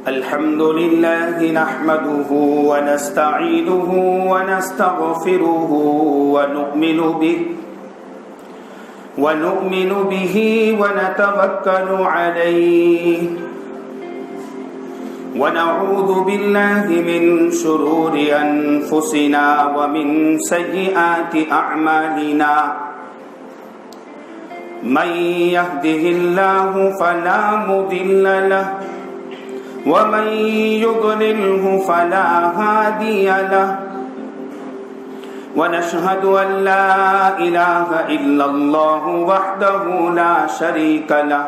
الحمد لله نحمده ونستعينه ونستغفره ونؤمن به ونتوكل عليه ونعوذ بالله من شرور أنفسنا ومن سيئات أعمالنا من يهده الله فلا مضل له ومن يضلله فلا هادي له ونشهد أن لا إله إلا الله وحده لا شريك له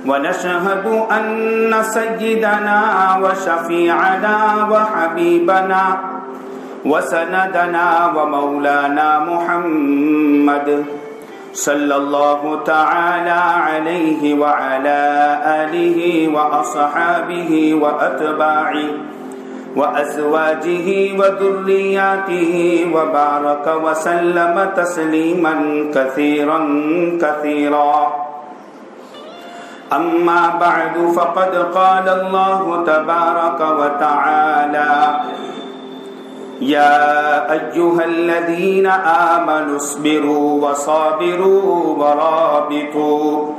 ونشهد أن سيدنا وشفيعنا وحبيبنا وسندنا ومولانا محمد صلى الله تعالى عليه وعلى آله وأصحابه وأتباعه وأزواجه وذرياته وبارك وسلم تسليما كثيرا كثيرا أما بعد فقد قال الله تبارك وتعالى يا أيها الذين آمنوا اصبروا وصابروا ورابطوا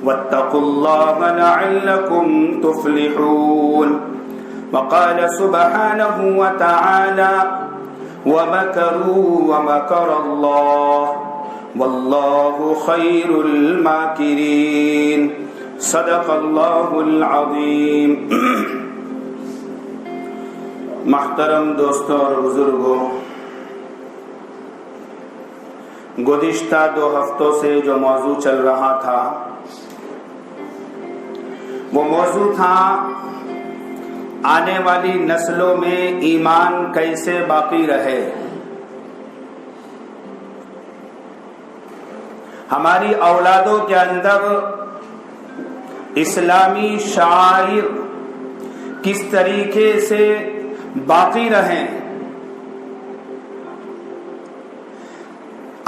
واتقوا الله لعلكم تفلحون وقال سبحانه وتعالى ومكروا ومكر الله والله خير الماكرين صدق الله العظيم. محترم دوستوں اور بزرگوں، گزشتہ 2 ہفتوں سے جو موضوع چل رہا تھا وہ موضوع تھا آنے والی نسلوں میں ایمان کیسے باقی رہے. ہماری اولادوں کے اندر اسلامی شعائر کس طریقے سے باقی رہیں،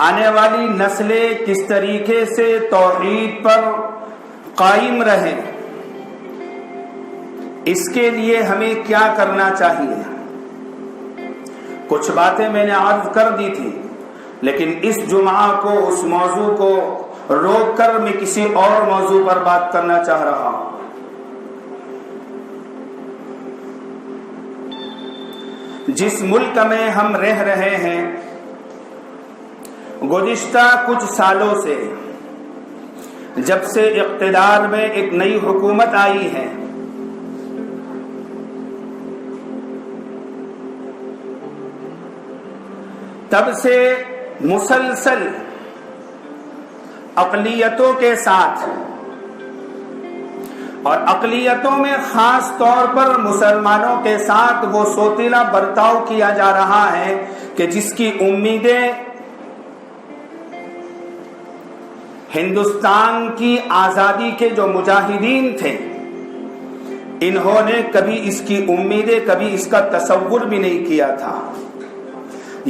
آنے والی نسلیں کس طریقے سے توحید پر قائم رہیں، اس کے لیے ہمیں کیا کرنا چاہیے. کچھ باتیں میں نے عرض کر دی تھی، لیکن اس جمعہ کو اس موضوع کو روک کر میں کسی اور موضوع پر بات کرنا چاہ رہا ہوں. جس ملک میں ہم رہ رہے ہیں، گزشتہ کچھ سالوں سے جب سے اقتدار میں ایک نئی حکومت آئی ہے، تب سے مسلسل اقلیتوں کے ساتھ اور اقلیتوں میں خاص طور پر مسلمانوں کے ساتھ وہ سوتیلا برتاؤ کیا جا رہا ہے کہ جس کی امیدیں ہندوستان کی آزادی کے جو مجاہدین تھے، انہوں نے کبھی اس کی امیدیں، کبھی اس کا تصور بھی نہیں کیا تھا.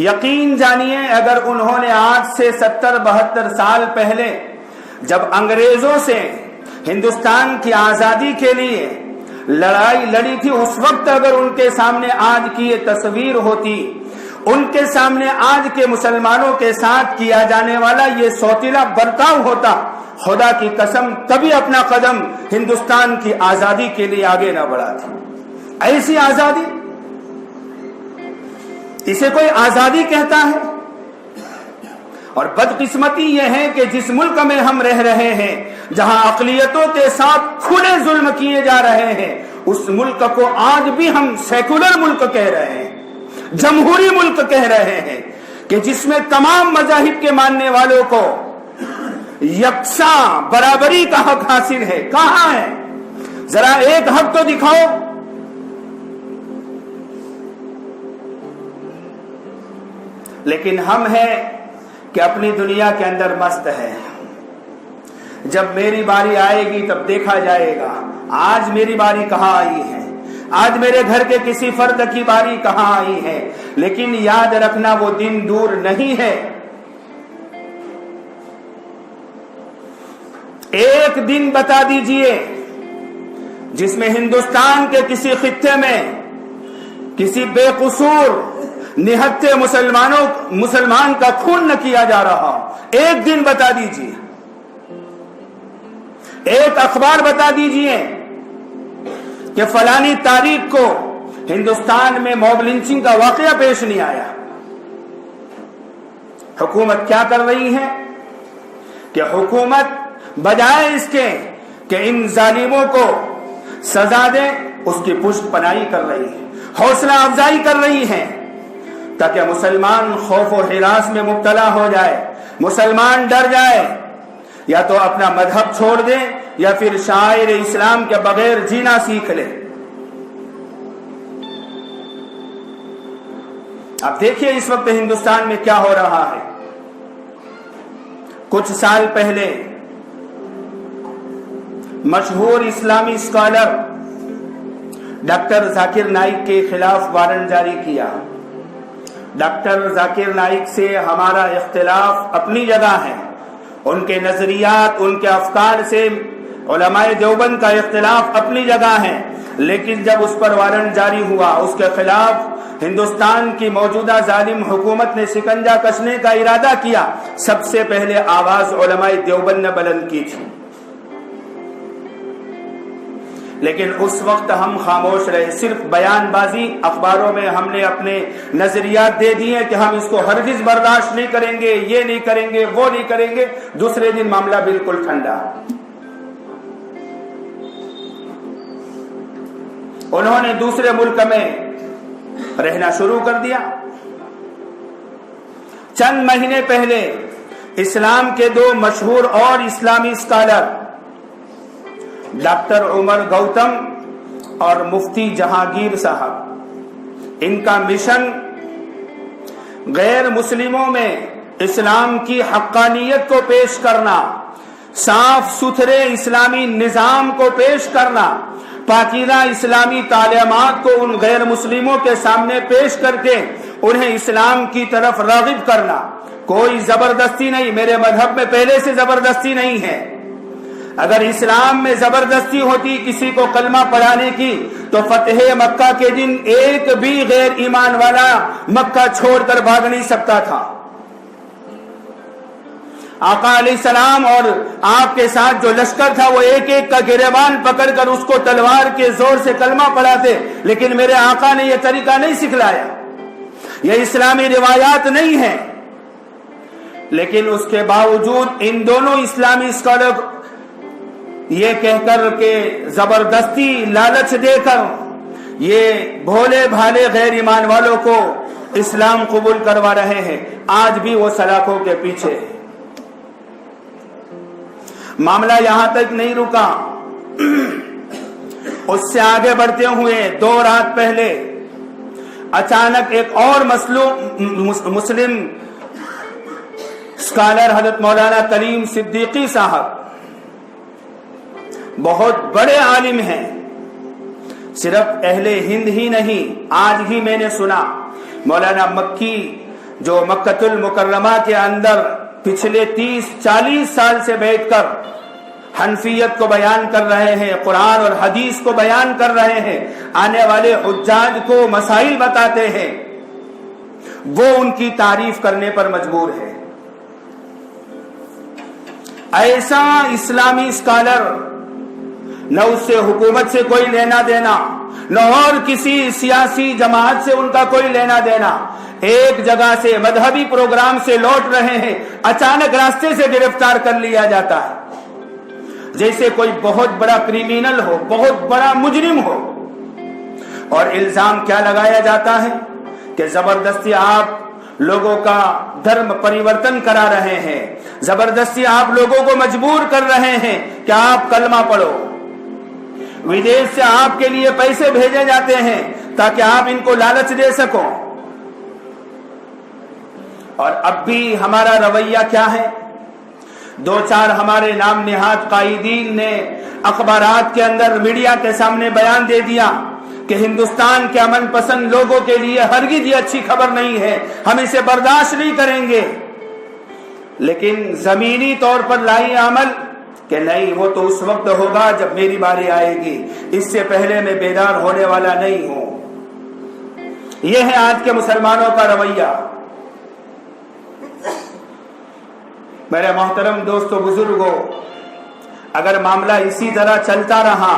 یقین جانیے، اگر انہوں نے آج سے 70-72 سال پہلے جب انگریزوں سے ہندوستان کی آزادی کے لیے لڑائی لڑی تھی، اس وقت اگر ان کے سامنے آج کی یہ تصویر ہوتی، ان کے سامنے آج کے مسلمانوں کے ساتھ کیا جانے والا یہ سوتیلا برتاؤ ہوتا، خدا کی قسم کبھی اپنا قدم ہندوستان کی آزادی کے لیے آگے نہ بڑھاتے. ایسی آزادی، اسے کوئی آزادی کہتا ہے؟ اور بدقسمتی یہ ہے کہ جس ملک میں ہم رہ رہے ہیں، جہاں اقلیتوں کے ساتھ کھلے ظلم کیے جا رہے ہیں، اس ملک کو آج بھی ہم سیکولر ملک کہہ رہے ہیں، جمہوری ملک کہہ رہے ہیں، کہ جس میں تمام مذاہب کے ماننے والوں کو یکساں برابری کا حق حاصل ہے. کہاں ہے؟ ذرا ایک حق تو دکھاؤ. لیکن ہم ہیں کہ اپنی دنیا کے اندر مست ہے. جب میری باری آئے گی تب دیکھا جائے گا. آج میری باری کہاں آئی ہے؟ آج میرے گھر کے کسی فرد کی باری کہاں آئی ہے؟ لیکن یاد رکھنا وہ دن دور نہیں ہے. ایک دن بتا دیجئے जिसमें हिंदुस्तान के किसी खित्ते में किसी बेकसूर निहत्थे मुसलमान का खून न किया जा रहा, एक दिन बता दीजिए, एक अखबार बता दीजिए कि फलानी तारीख को हिंदुस्तान में मॉब लिंचिंग का वाकया पेश नहीं आया। हुकूमत क्या कर रही है कि हुकूमत बजाय इसके कि इन जालिमों को सजा दे, उसकी पुष्ट पनाही कर रही है, हौसला अफजाई कर रही है, ताकि मुसलमान खौफ और हिरास में मुब्तला हो जाए, मुसलमान डर जाए, या तो अपना मजहब छोड़ दे या फिर शायर इस्लाम के बगैर जीना सीख ले। अब देखिए इस वक्त हिंदुस्तान में क्या हो रहा है। कुछ साल पहले मशहूर इस्लामी स्कॉलर डॉक्टर जाकिर नाइक के खिलाफ वारंट जारी किया। डॉक्टर जाकिर नाइक से हमारा इख्तिलाफ अपनी जगह है, उनके नजरियात, उनके अफकार से उलमाए देवबंद का इख्तिलाफ अपनी जगह है, लेकिन जब उस पर वारंट जारी हुआ, उसके खिलाफ हिंदुस्तान की मौजूदा जालिम हुकूमत ने शिकंजा कसने का इरादा किया, सबसे पहले आवाज उलमाए देवबंद ने बुलंद की थी। लेकिन उस वक्त हम खामोश रहे, सिर्फ बयानबाजी, अखबारों में हमने अपने नजरियात दे दिए कि हम इसको हरगिज बर्दाश्त नहीं करेंगे, ये नहीं करेंगे, वो नहीं करेंगे। दूसरे दिन मामला बिल्कुल ठंडा। उन्होंने दूसरे मुल्क में रहना शुरू कर दिया। चंद महीने पहले इस्लाम के दो मशहूर और इस्लामी स्कॉलर डॉक्टर उमर गौतम और मुफ्ती जहांगीर साहब, इनका मिशन गैर मुस्लिमों में इस्लाम की हक्कानियत को पेश करना, साफ सुथरे इस्लामी निजाम को पेश करना, पाकीज़ा इस्लामी तालीमात को उन गैर मुस्लिमों के सामने पेश करके उन्हें इस्लाम की तरफ राग़िब करना। कोई जबरदस्ती नहीं, मेरे मजहब में पहले से जबरदस्ती नहीं है। अगर इस्लाम में जबरदस्ती होती किसी को कलमा पढ़ाने की, तो फतेह मक्का के दिन एक भी गैर ईमान वाला मक्का छोड़कर भाग नहीं सकता था। आका अलैहिस्सलाम और आपके साथ जो लश्कर था वो एक एक का गिरेबान पकड़कर उसको तलवार के जोर से कलमा पढ़ाते, लेकिन मेरे आका ने यह तरीका नहीं सिखलाया, यह इस्लामी रिवायात नहीं है। लेकिन उसके बावजूद इन दोनों इस्लामी स्कॉलर ये कहकर के जबरदस्ती लालच देकर ये भोले भाले गैर ईमान वालों को इस्लाम कबूल करवा रहे हैं। आज भी वो सलाखों के पीछे है। मामला यहां तक नहीं रुका, उससे आगे बढ़ते हुए 2 रात पहले अचानक एक और मुस्लिम स्कॉलर हजरत मौलाना कलीम सिद्दीकी साहब, बहुत बड़े आलिम हैं, सिर्फ अहले हिंद ही नहीं, आज ही मैंने सुना मौलाना मक्की जो मक्कतुल मुकर्रमा के अंदर पिछले 30-40 साल से बैठकर हनफियत को बयान कर रहे हैं, कुरान और हदीस को बयान कर रहे हैं, आने वाले हुज्जाज को मसाइल बताते हैं, वो उनकी तारीफ करने पर मजबूर है। ऐसा इस्लामी स्कॉलर, न उससे हुकूमत से कोई लेना देना, न और किसी सियासी जमात से उनका कोई लेना देना, एक जगह से मजहबी प्रोग्राम से लौट रहे हैं, अचानक रास्ते से गिरफ्तार कर लिया जाता है, जैसे कोई बहुत बड़ा क्रिमिनल हो, बहुत बड़ा मुजरिम हो। और इल्जाम क्या लगाया जाता है कि जबरदस्ती आप लोगों का धर्म परिवर्तन करा रहे हैं, जबरदस्ती आप लोगों को मजबूर कर रहे हैं कि आप कलमा पढ़ो। विदेश से आपके लिए पैसे भेजे जाते हैं ताकि आप इनको लालच दे सको। और अब भी हमारा रवैया क्या है? 2-4 हमारे नाम निहाद कायदीन ने अखबारात के अंदर मीडिया के सामने बयान दे दिया कि हिंदुस्तान के अमन पसंद लोगों के लिए हरगिज ये अच्छी खबर नहीं है, हम इसे बर्दाश्त नहीं करेंगे। लेकिन जमीनी तौर पर लाई अमल کہ نہیں وہ تو اس وقت ہوگا جب میری باری آئے گی, اس سے پہلے میں بیدار ہونے والا نہیں ہوں. یہ ہے آج کے مسلمانوں کا رویہ. میرے محترم دوستو بزرگوں, اگر معاملہ اسی طرح چلتا رہا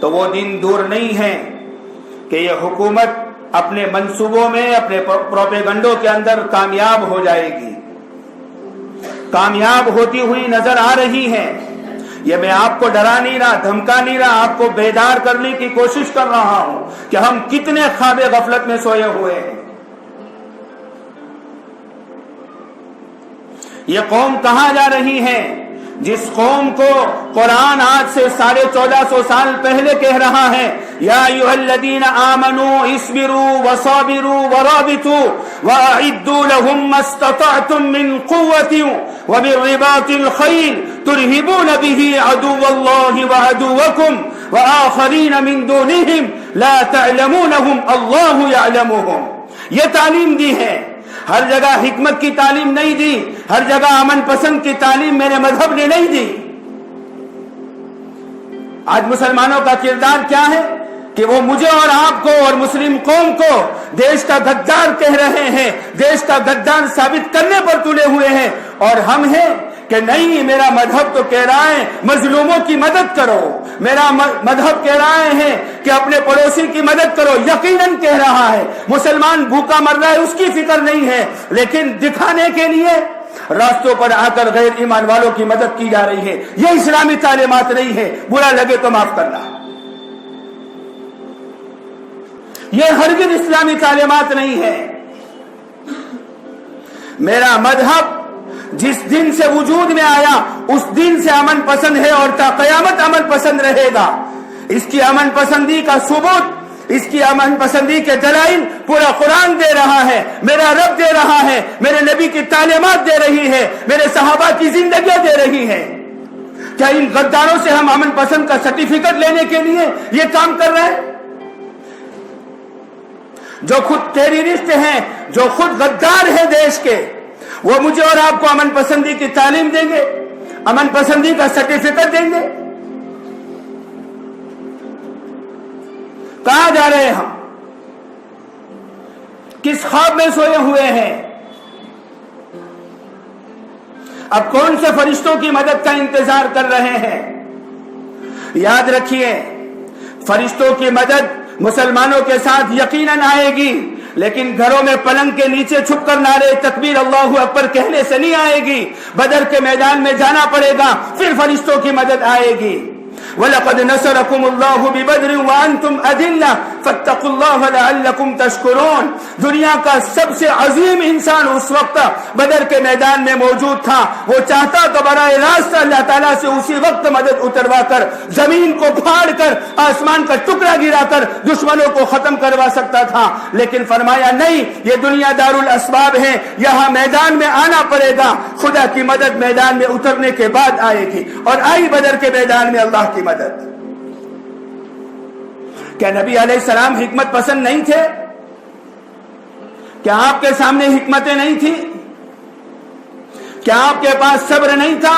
تو وہ دن دور نہیں ہے کہ یہ حکومت اپنے منصوبوں میں, اپنے پروپیگنڈوں کے اندر کامیاب ہو جائے گی, کامیاب ہوتی ہوئی نظر آ رہی ہے. یہ میں آپ کو ڈرا نہیں رہا, دھمکا نہیں رہا, آپ کو بیدار کرنے کی کوشش کر رہا ہوں کہ ہم کتنے خواب غفلت میں سوئے ہوئے ہیں. یہ قوم کہاں جا رہی ہے جس قوم کو قرآن آج سے 1450 سال پہلے کہہ رہا ہے, یا ایھا الذین آمنوا اصبروا وصابروا ورابطوا واعدوا لهم ما استطعتم من قوة وبالرباط الخيل ترهبون به عدو الله وعدوكم وآخرين من دونهم لا تعلمونهم الله يعلمهم. یہ تعلیم دی ہے. ہر جگہ حکمت کی تعلیم نہیں دی, ہر جگہ امن پسند کی تعلیم میرے مذہب نے نہیں دی. آج مسلمانوں کا کردار کیا ہے کہ وہ مجھے اور آپ کو اور مسلم قوم کو دیش کا غدار کہہ رہے ہیں, دیش کا غدار ثابت کرنے پر تلے ہوئے ہیں, اور ہم ہیں کہ نہیں, میرا مذہب تو کہہ رہا ہے مظلوموں کی مدد کرو, میرا مذہب کہہ رہا ہے کہ اپنے پڑوسی کی مدد کرو. یقیناً کہہ رہا ہے, مسلمان بھوکا مر رہا ہے اس کی فکر نہیں ہے, لیکن دکھانے کے لیے راستوں پر آ کر غیر ایمان والوں کی مدد کی جا رہی ہے. یہ اسلامی تعلیمات نہیں ہے, برا لگے تو معاف کرنا. یہ ہرگز اسلامی تعلیمات نہیں ہے. میرا مذہب جس دن سے وجود میں آیا اس دن سے امن پسند ہے اور تا قیامت امن پسند رہے گا. اس کی امن پسندی کا ثبوت, اس کی امن پسندی کے دلائل پورا قرآن دے رہا ہے, میرا رب دے رہا ہے, میرے نبی کی تعلیمات دے رہی ہے, میرے صحابہ کی زندگیاں دے رہی ہے. کیا ان غداروں سے ہم امن پسند کا سرٹیفکیٹ لینے کے لیے یہ کام کر رہے ہیں؟ جو خود ٹیررسٹ ہیں, جو خود غدار ہیں دیش کے, وہ مجھے اور آپ کو امن پسندی کی تعلیم دیں گے, امن پسندی کا سرٹیفکیٹ دیں گے؟ کہاں جا رہے ہیں ہم؟ کس خواب میں سوئے ہوئے ہیں؟ اب کون سے فرشتوں کی مدد کا انتظار کر رہے ہیں؟ یاد رکھیے, فرشتوں کی مدد مسلمانوں کے ساتھ یقیناً آئے گی, لیکن گھروں میں پلنگ کے نیچے چھپ کر نعرے تکبیر اللہ اکبر کہنے سے نہیں آئے گی. بدر کے میدان میں جانا پڑے گا, پھر فرشتوں کی مدد آئے گی. وَلَقَدْ نَصَرَكُمُ اللَّهُ بِبَدْرٍ وَأَنْتُمْ أَذِلَّةٌ فَاتَّقُوا اللَّهَ لَعَلَّكُمْ تَشْكُرُونَ. دنیا کا سب سے عظیم انسان اس وقت بدر کے میدان میں موجود تھا. وہ چاہتا تو براہ راست اللہ تعالیٰ سے اسی وقت مدد اتروا کر, زمین کو پھاڑ کر, آسمان کا ٹکڑا گرا کر دشمنوں کو ختم کروا سکتا تھا, لیکن فرمایا نہیں, یہ دنیا دار الاسباب ہے, یہاں میدان میں آنا پڑے گا. خدا کی مدد میدان میں اترنے کے بعد آئے گی, اور آئی بدر کے میدان میں اللہ کی مدد. کیا نبی علیہ السلام حکمت پسند نہیں تھے؟ کیا آپ کے سامنے حکمتیں نہیں تھی؟ کیا آپ کے پاس صبر نہیں تھا؟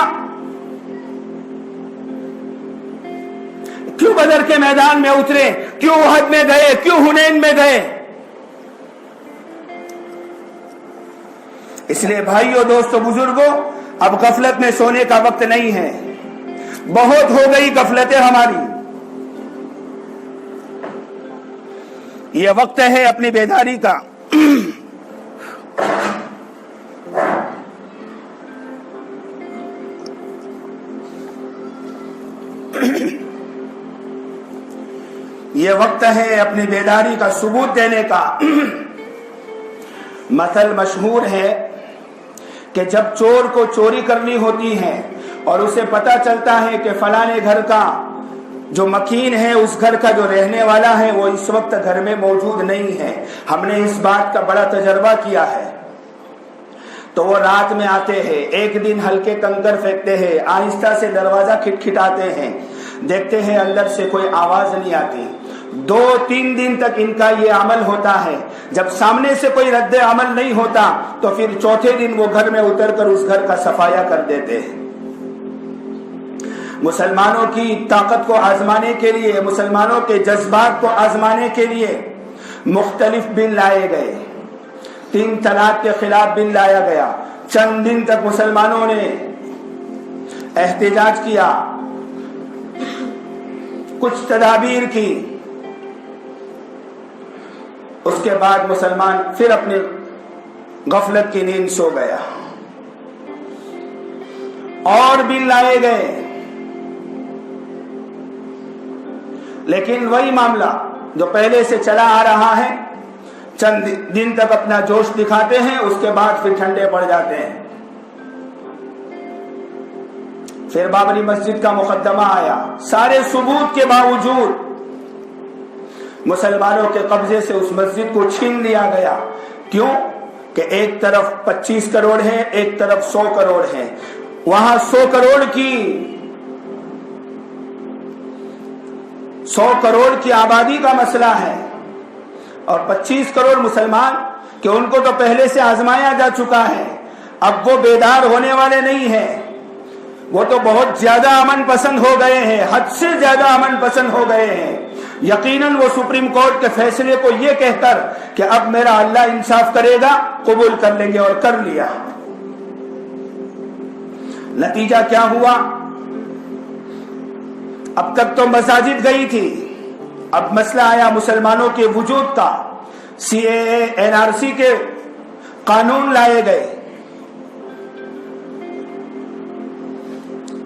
کیوں بدر کے میدان میں اترے؟ کیوں احد میں گئے؟ کیوں حنین میں گئے؟ اس لیے بھائیو, دوستو, بزرگوں, اب غفلت میں سونے کا وقت نہیں ہے. بہت ہو گئی غفلتیں ہماری. یہ وقت ہے اپنی بیداری کا. یہ وقت ہے اپنی بیداری کا ثبوت دینے کا. مثل مشہور ہے کہ جب چور کو چوری کرنی ہوتی ہے اور اسے پتا چلتا ہے کہ فلانے گھر کا جو مکین ہے, اس گھر کا جو رہنے والا ہے, وہ اس وقت گھر میں موجود نہیں ہے. ہم نے اس بات کا بڑا تجربہ کیا ہے. تو وہ رات میں آتے ہیں, ایک دن ہلکے کنکر پھینکتے ہیں, آہستہ سے دروازہ کھٹکھٹاتے ہیں, دیکھتے ہیں اندر سے کوئی آواز نہیں آتی. 2-3 दिन तक इनका ये अमल होता है। जब सामने से कोई रद्द अमल नहीं होता तो फिर चौथे दिन वो घर में उतरकर उस घर का सफाया कर देते हैं। मुसलमानों की ताकत को आजमाने के लिए, मुसलमानों के जज्बात को आजमाने के लिए मुख्तलिफ बिल लाए गए। 3 तलाक के खिलाफ बिल लाया गया। चंद दिन तक मुसलमानों ने एहतजाज किया, कुछ तदाबीर की। उसके बाद मुसलमान फिर अपने गफलत की नींद सो गया और बिल लाए गए। लेकिन वही मामला जो पहले से चला आ रहा है, चंद दिन तक अपना जोश दिखाते हैं, उसके बाद फिर ठंडे पड़ जाते हैं। फिर बाबरी मस्जिद का मुकदमा आया। सारे सबूत के बावजूद मुसलमानों के कब्जे से उस मस्जिद को छीन लिया गया। क्यों? कि एक तरफ 25 करोड़ है, एक तरफ 100 करोड़ है। वहां 100 करोड़ की आबादी का मसला है और 25 करोड़ मुसलमान कि उनको तो पहले से आजमाया जा चुका है। अब वो बेदार होने वाले नहीं हैं, वो तो बहुत ज्यादा अमन पसंद हो गए हैं, हद से ज्यादा अमन पसंद हो गए हैं। यकीनन वो सुप्रीम कोर्ट के फैसले को ये कहकर कि अब मेरा अल्लाह इंसाफ करेगा, कबूल कर लेंगे और कर लिया। नतीजा क्या हुआ? अब तक तो मसाजिद गई थी, अब मसला आया मुसलमानों के वजूद का। सीएए, एनआरसी के कानून लाए गए,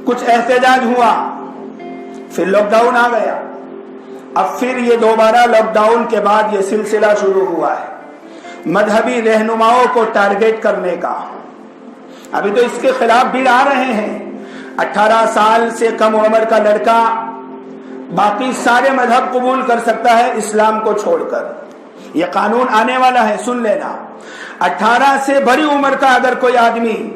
कुछ एहतजाज हुआ, फिर लॉकडाउन आ गया। अब फिर ये दोबारा लॉकडाउन के बाद ये सिलसिला शुरू हुआ है मजहबी रहनुमाओं को टारगेट करने का। अभी तो इसके खिलाफ बिल आ रहे हैं। 18 साल से कम उम्र का लड़का बाकी सारे मजहब कबूल कर सकता है इस्लाम को छोड़कर। यह कानून आने वाला है, सुन लेना। 18 से बड़ी उम्र का अगर कोई आदमी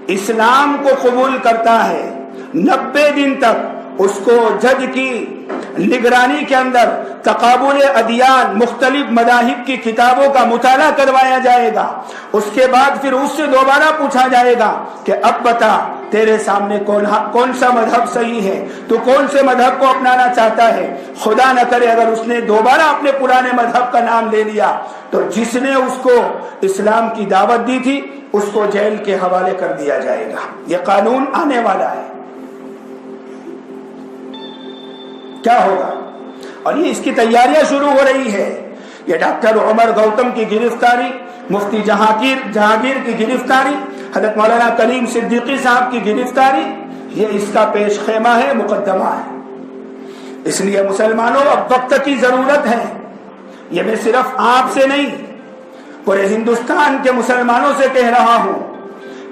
इस्लाम को कबूल करता है, 90 दिन तक उसको जज की निगरानी के अंदर तकाबुल अदियान, मुख्तलिफ मदाहिब की किताबों का मुताला करवाया जाएगा। उसके बाद फिर उससे दोबारा पूछा जाएगा कि अब बता तेरे सामने कौन सा मजहब सही है, तू कौन से मजहब को अपनाना चाहता है। खुदा न करे अगर उसने दोबारा अपने पुराने मजहब का नाम ले लिया तो जिसने उसको इस्लाम की दावत दी थी उसको जेल के हवाले कर दिया जाएगा। यह कानून आने वाला है। क्या होगा? और ये इसकी तैयारियां शुरू हो रही है। ये डॉक्टर उमर गौतम की गिरफ्तारी, मुफ्ती जहांगीर की गिरफ्तारी, हजरत मौलाना कलीम सिद्दीकी साहब की गिरफ्तारी, ये इसका पेश खेमा है, मुकदमा है। इसलिए मुसलमानों अब वक्त की जरूरत है। ये मैं सिर्फ आपसे नहीं, पूरे हिंदुस्तान के मुसलमानों से कह रहा हूं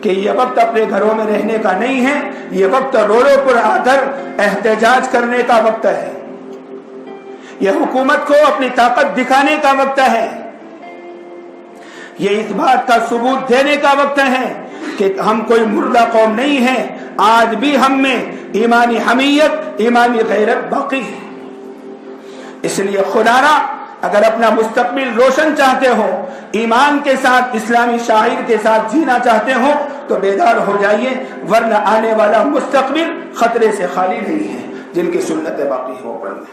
कि ये वक्त अपने घरों में रहने का नहीं है, ये वक्त रोडों पर आकर एहतजाज करने का वक्त है। यह हुकूमत को अपनी ताकत दिखाने का वक्त है। ये इस बात का सबूत देने का वक्त है कि हम कोई मुर्दा कौम नहीं है। आज भी हम में ईमानी हमीयत, ईमानी गैरत बाकी है। इसलिए खुदारा अगर अपना मुस्तकबिल रोशन चाहते हो, ईमान के साथ, इस्लामी शाइर के साथ जीना चाहते हो तो बेदार हो जाइए, वरना आने वाला मुस्तकबिल खतरे से खाली नहीं है। जिनकी सुन्नतें बाकी हो पढ़ना।